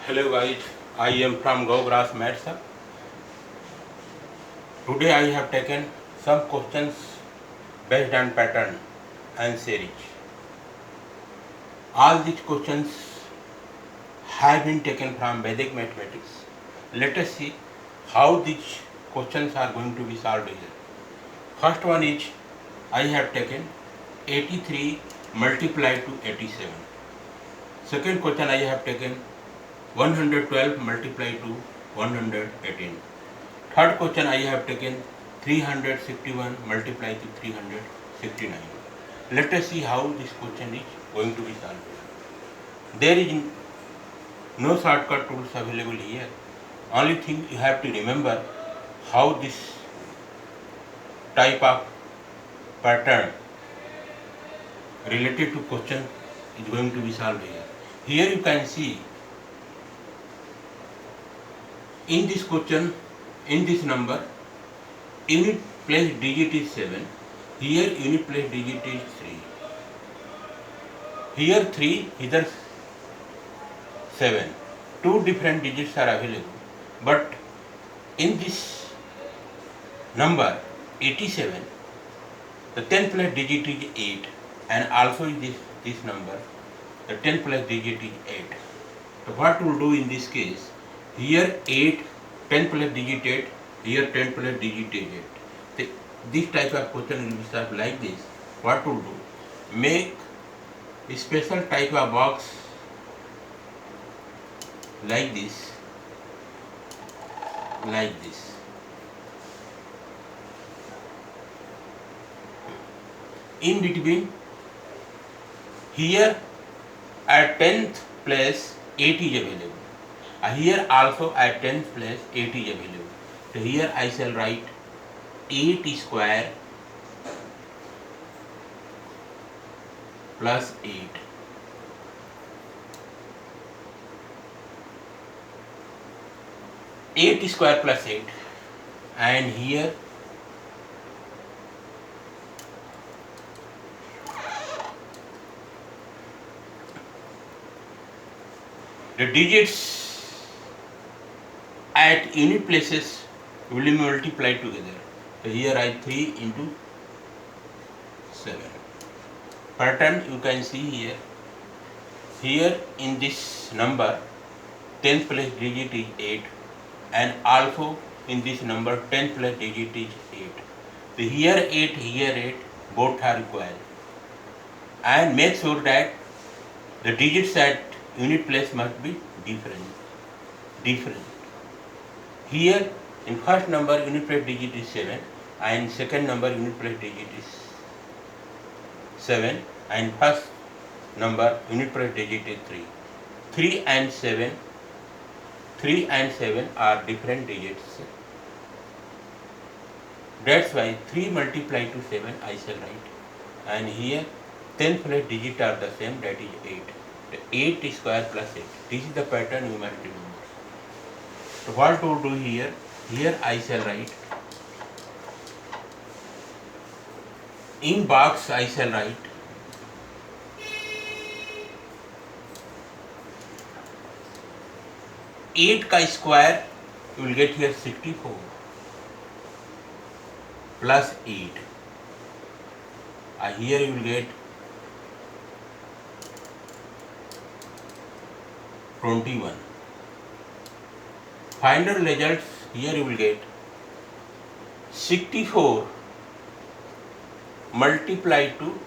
Hello guys, I am from GoGrass Maths. Today I have taken some questions based on pattern and series. All these questions have been taken from Vedic mathematics. Let us see how these questions are going to be solved here. First one is I have taken 83 multiplied to 87. Second question I have taken 112 multiplied to 118. Third question I have taken 361 multiplied to 369. Let us see how this question is going to be solved. There is no shortcut tools available here. Only thing you have to remember how this type of pattern related to question is going to be solved here. Here you can see in this question, in this number, unit place digit is 7. Here unit place digit is 3. Here 3, here 7. Two different digits are available. But in this number 87, the 10th place digit is 8. And also in this number, the 10th place digit is 8. So what we'll do in this case, here 8, 10th place digit 8, here 10th place digit is 8. This type of question will be solved like this. What we'll do, make a special type of box like this, in between. Here at 10th place 8 is available. Here also at 10th place 8 is available. So here I shall write 8 square plus 8. Eight square plus 8, and here the digits at unit places will be multiplied together. So here I 3 into 7. Pattern you can see here. Here in this number 10th place digit is 8, and also in this number 10th place digit is 8. So here 8, both are equal. And make sure that the digits at unit place must be different. Here in first number unit place digit is 7, and second number unit place digit is 7, and first number unit place digit is 3. 3 and 7 are different digits. That's why 3 multiplied to 7 I shall write. And here 10th place digit are the same, that is 8. The 8 square plus 8. This is the pattern you must remember. So what to do here? Here I shall write. In box I shall write 8 का square, you will get here 64 plus 8. Here you will get 21. Final results, here you will get 64 multiplied to,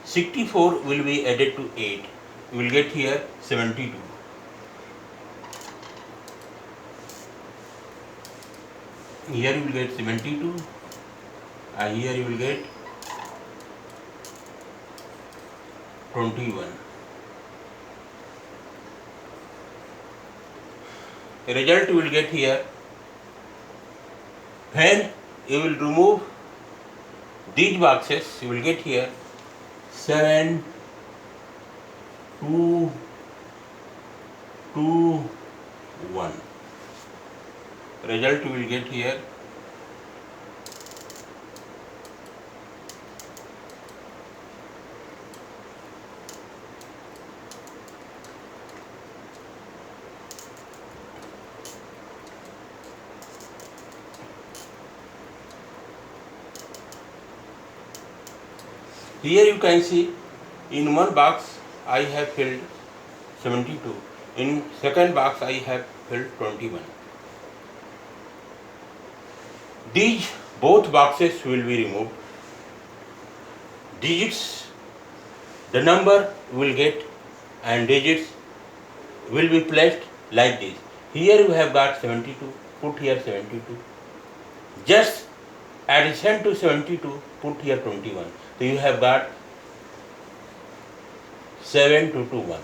64 will be added to 8. You will get here 72. Here you will get 72, here you will get 21. The result you will get here, when you will remove these boxes, you will get here 7, 2, 2, 1. Result you will get here Here you can see in one box I have filled 72. In second box I have filled 21. These both boxes will be removed. Digits, the number will get and digits will be placed like this. Here you have got 72, put here 72. Just addition to 72, put here 21. So you have got 7 2 2 1.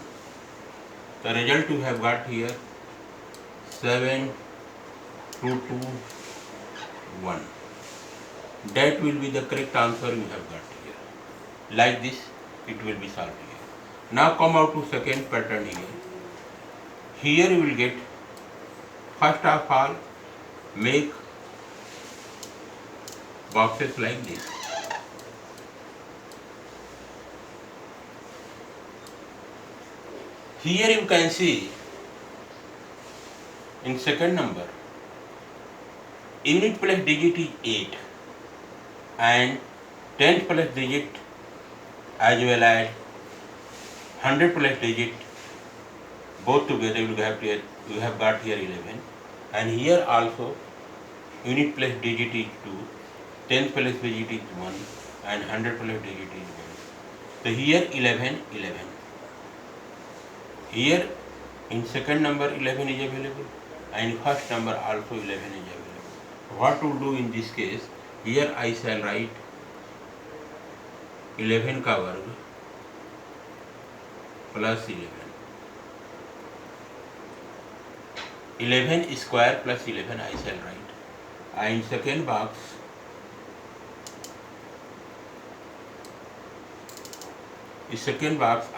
The result you have got here 7 2 2 1. That will be the correct answer you have got here. Like this it will be solved here. Now come out to second pattern here. Here you will get, first of all, make boxes like this. Here you can see in second number, unit place digit is 8 and 10th place digit as well as 100 place digit both together you have got here 11, and here also unit place digit is 2, 10th place digit is 1 and 100 place digit is 1. So here 11 11. Here in second number 11 is available and first number also 11 is available. What to do in this case? Here I shall write 11 का वर्ग plus 11. 11 square plus 11 I shall write. And second box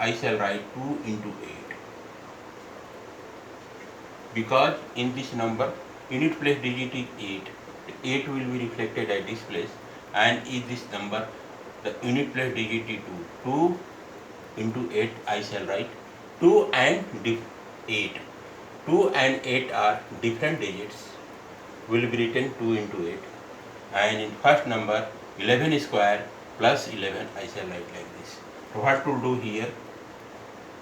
I shall write 2 into 8. Because in this number unit place digit is 8. 8 will be reflected at this place, and in this number the unit place digit is 2. 2 into 8 I shall write 2 and 8. 2 and 8 are different digits, will be written 2 into 8, and in first number 11 square plus 11 I shall write like this. So what to do here?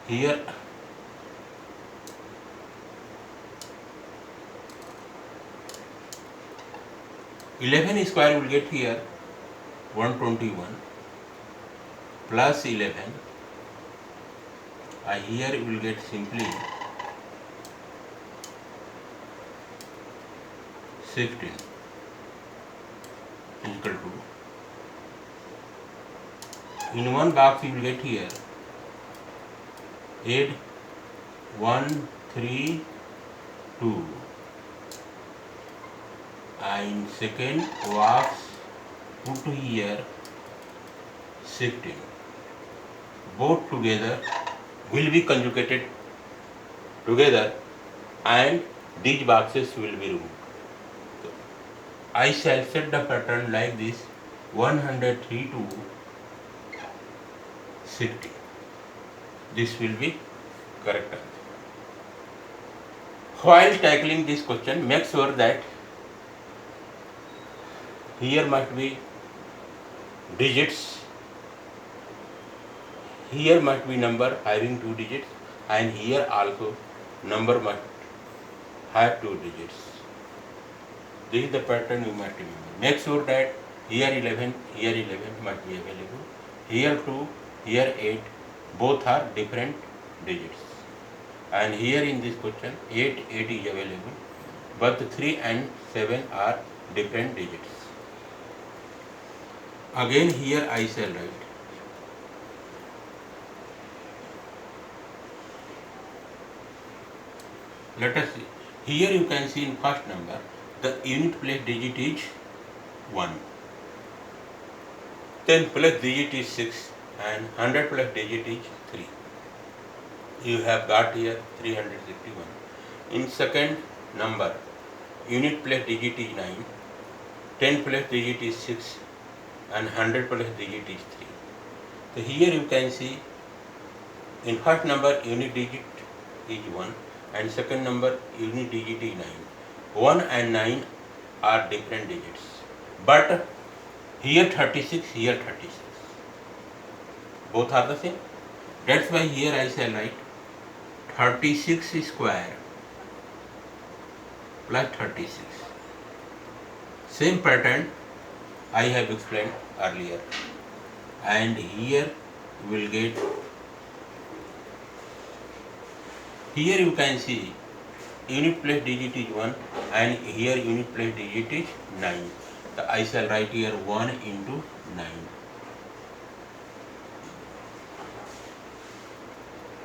Here 11 square will get here 121 plus 11. Here you will get simply 16 is equal to, in one box you will get here 8 1 3 2, and second box put here 16. Both together will be conjugated together and these boxes will be removed. So I shall set the pattern like this: 103 to 60. This will be correct answer. While tackling this question, make sure that here must be digits, here must be number having 2 digits, and here also number must have 2 digits. This is the pattern you must remember. Make sure that here 11 must be available, here 2, here 8, both are different digits, and here in this question 8 is available, but 3 and 7 are different digits. Again here I shall write let us see. Here you can see in first number the unit place digit is 1, 10 place digit is 6, and 100 place digit is 3. You have got here 361. In second number unit place digit is 9, 10 place digit is 6, and 100 place digit is 3. So here you can see in first number unit digit is 1 and second number unit digit is 9. 1 and 9 are different digits, but here 36, here 36. Both are the same. That's why here I shall write 36 square plus 36. Same pattern I have explained earlier. And here we will get, here you can see unit place digit is 1 and here unit place digit is 9. So I shall write here 1 into 9.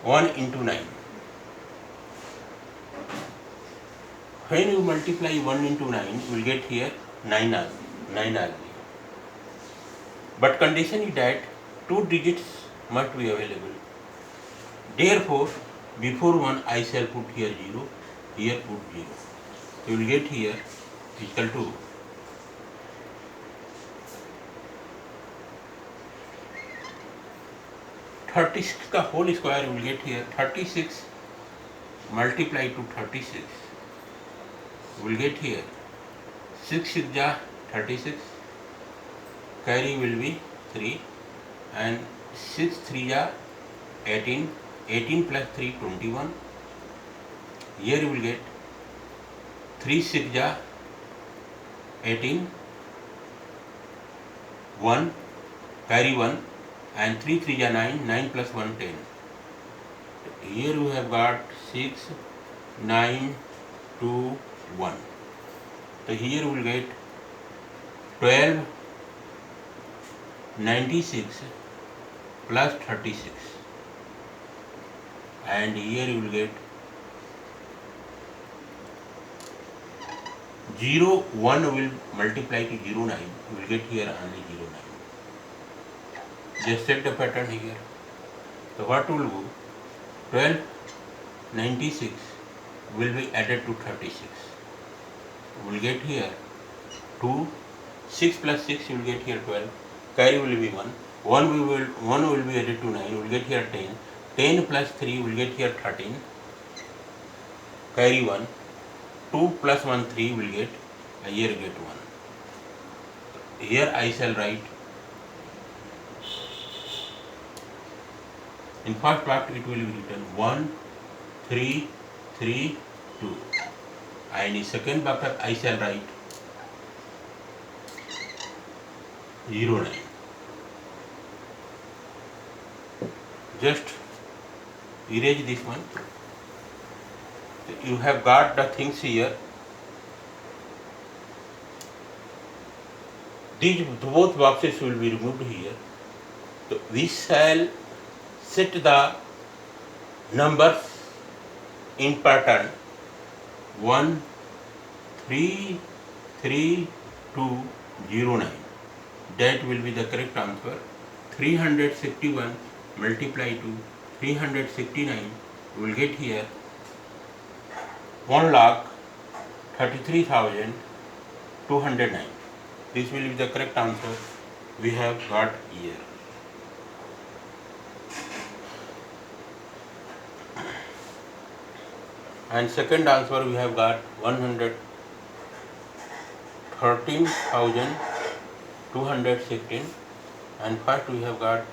1 into 9. When you multiply 1 into 9, you will get here 9 only. But condition is that 2 digits must be available. Therefore, before 1 I shall put here 0, here put 0. So you will get here equal to 36 का whole square. You will get here 36 multiply to 36. You will get here 6 6 ja 36. Carry will be 3 and 6 3 ja 18. 18 plus 3 21. Here you will get 3 6 ja 18. 1 carry 1 and 3 3 ja 9. 9 plus 1 10. Here you have got 6 9 2 1. So here you will get 12 96 plus 36 and here you will get 0 1 will multiply to 0 9. You will get here only 0 9. Just set the pattern here. So what will go? 12 96 will be added to 36. You will get here 2 6 plus 6 you will get here 12. Carry will be 1. 1 will be added to 9. You will get here 10. 10 plus 3 you will get here 13. Carry 1. 2 plus 1 3 will get, here get 1. Here I shall write, in first part it will be written 1 3 3 2 and in second bracket I shall write 0 9. Just erase this one. You have got the things here. These both boxes will be removed here. So we shall set the numbers in pattern 1 3 3 2 0 9. That will be the correct answer. 361 multiply to 369. You will get here 1,33,209. This will be the correct answer we have got here. And second answer we have got 113,216 and first we have got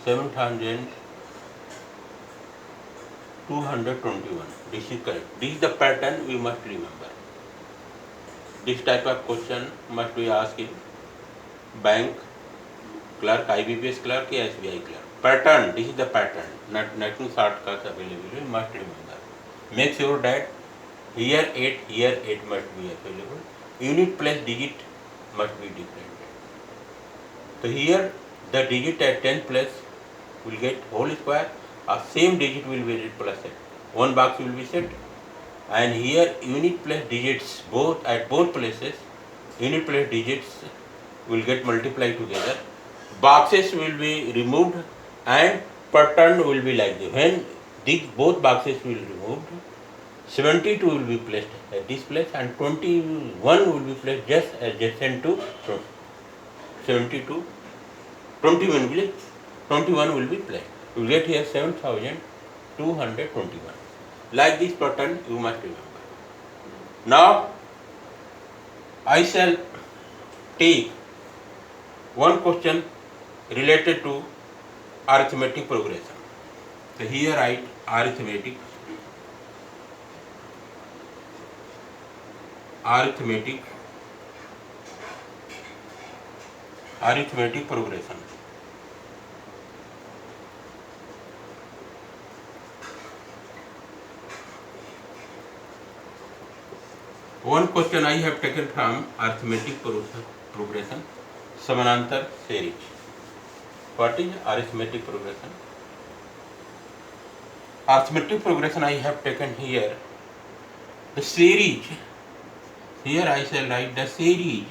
7,221. This is correct. This is the pattern we must remember. This type of question must be asked in bank clerk, IBPS clerk, or SBI clerk. Pattern, this is the pattern. Nothing shortcuts available. You must remember. Make sure that here 8 must be available. Unit plus digit must be different. So here the digit at 10 plus will get whole square. A same digit will be plus set. One box will be set. And here unit plus digits both at both places. Unit plus digits will get multiplied together. Boxes will be removed and pattern will be like this. When these both boxes will be removed, 72 will be placed at this place and 21 will be placed just adjacent to 72. 21 will be placed. You will get here 7,221. Like this pattern you must remember. Now I shall take one question related to arithmetic progression. So here write arithmetic progression. One question I have taken from arithmetic progression, Samanantar series. What is arithmetic progression? Arithmetic progression I have taken here. The series, here I shall write the series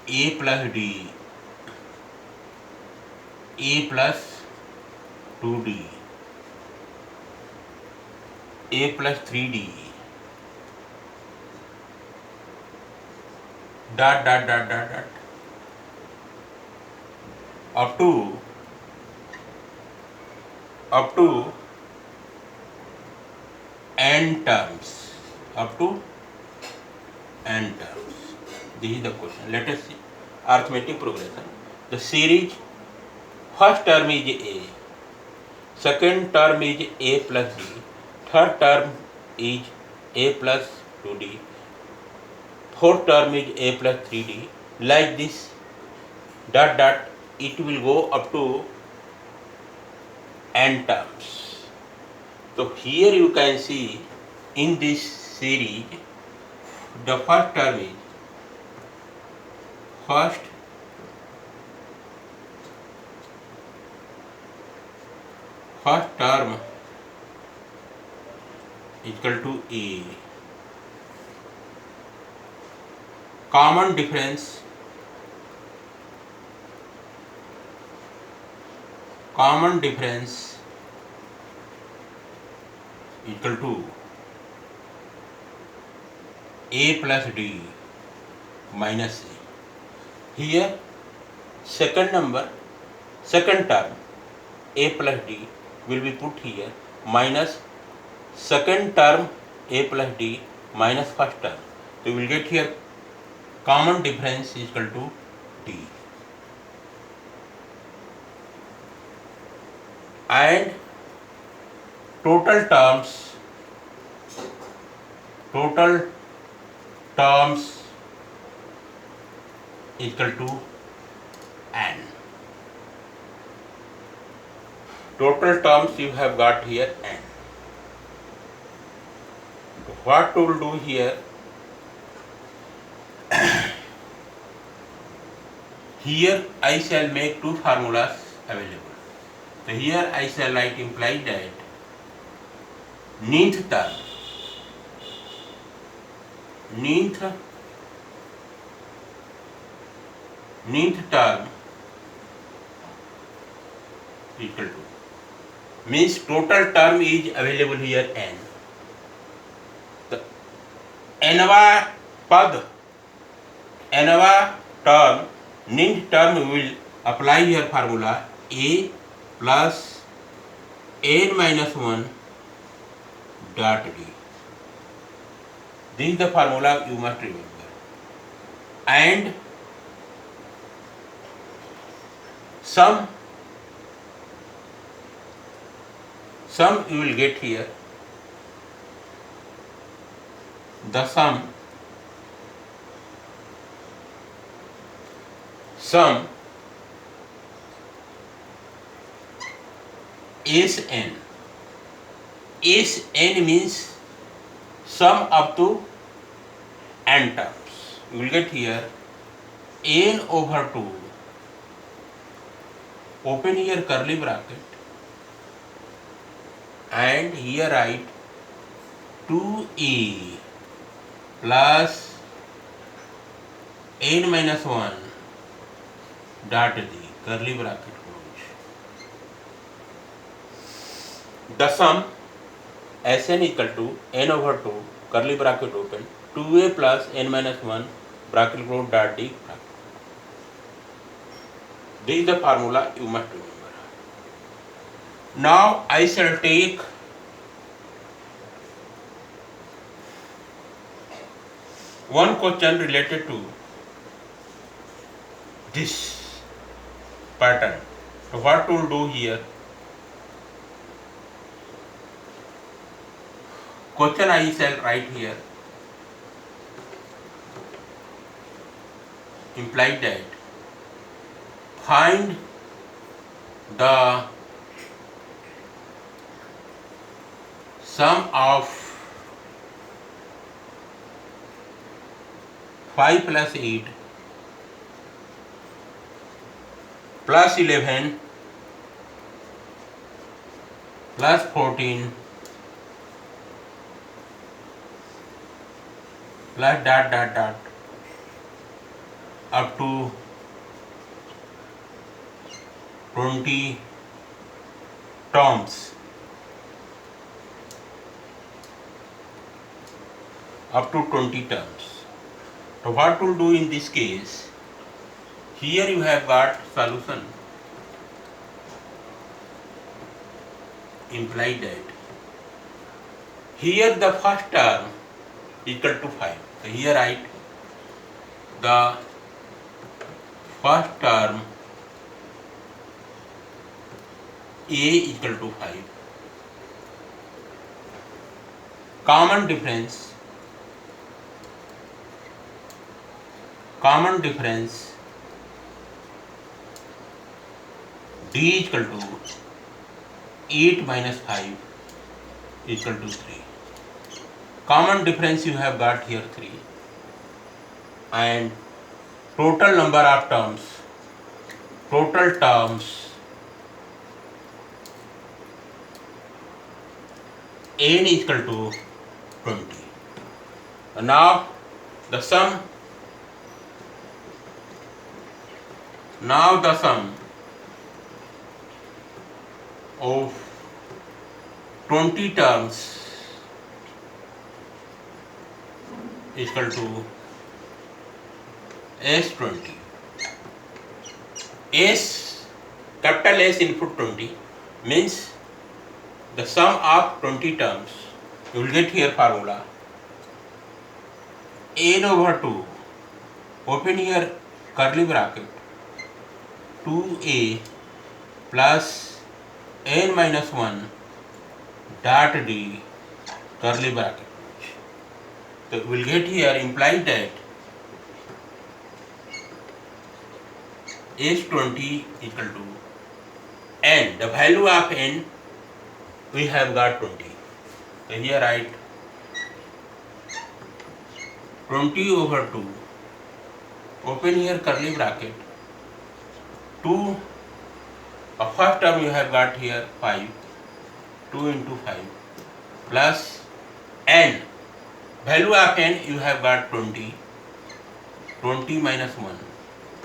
A plus D, A plus 2D, A plus 3D, dot up to n terms, This is the question. Let us see arithmetic progression. The series, first term is A, second term is A plus D, third term is A plus 2D, fourth term is A plus 3D, like this, it will go up to n terms. So here you can see in this series, the first term is first term equal to A. Common difference equal to A plus D minus A. Here second term A plus D will be put here minus second term A plus D minus first term. So we will get here common difference is equal to D. And total terms equal to n. Total terms you have got here n. What we will do here? Here I shall make two formulas available. So here I shall write imply that nth term equal to, means total term is available here n. The nth term, nth term will apply here formula A plus n minus 1 dot D. This is the formula you must remember. And sum you will get here. The sum is n. Is n means sum up to n terms. You will get here n over 2, open here curly bracket, and here write 2a plus n minus 1 dot d, curly bracket close. The sum Sn equal to n over 2, curly bracket open, 2a plus n minus 1 bracket close dot d. This is the formula you must remember. Now I shall take one question related to this pattern. So what we'll do here, question I shall write here, implied that find the sum of 5 plus 8 plus 11 plus 14 plus dot dot dot up to 20 terms. Up to 20 terms. So what we'll do in this case, here you have got solution implied that here the first term equal to 5. So here write the first term A equal to 5. Common difference D equal to 8 minus 5 equal to 3. Common difference you have got here 3, and total number of terms, n equal to 20. And now the sum of 20 terms equal to S20. Capital S input 20 means the sum of 20 terms. You will get here formula n over 2, open here curly bracket, 2a plus n minus 1 dot d curly bracket. So we will get here implied that S20 equal to n. The value of n we have got 20. So here write 20 over 2, open here curly bracket, 2, first term you have got here 5, 2 into 5 plus n, value of n you have got 20, 20 minus 1,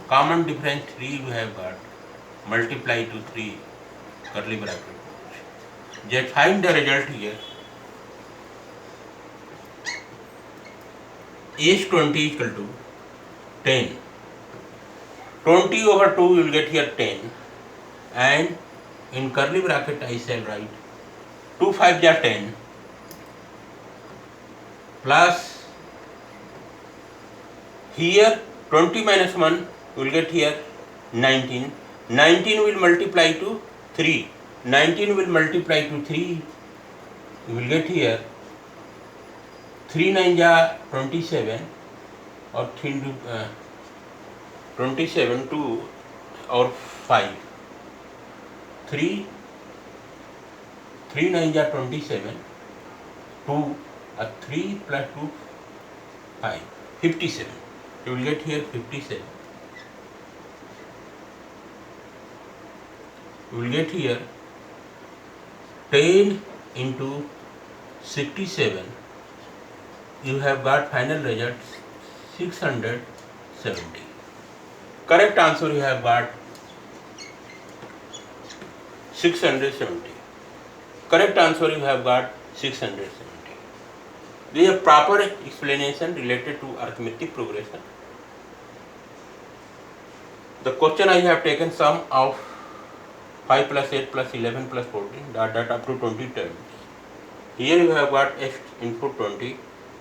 common difference 3 you have got, multiply to 3 curly bracket. Just find the result here. S20 equal to 10. 20 over 2 you will get here 10, and in curly bracket I shall write 2 5 are 10 plus here 20 minus 1 you will get here 19. 19 will multiply to 3. 19 will multiply to 3. You will get here 3 9 are 27 or 27 2 or 5. 3 9 are 27, 2 3 plus 2 5, 57. You will get here 57. You will get here 10 into 67. You have got final result 670. Correct answer you have got 670. Correct answer you have got 670. This is a proper explanation related to arithmetic progression. The question I have taken sum of 5 plus 8 plus 11 plus 14 dot dot up to 20 terms. Here you have got x input 20,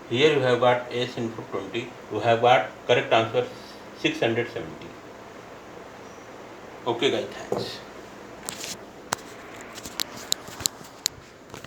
Here you have got S into 20. You have got correct answer 670. Okay guys, thanks.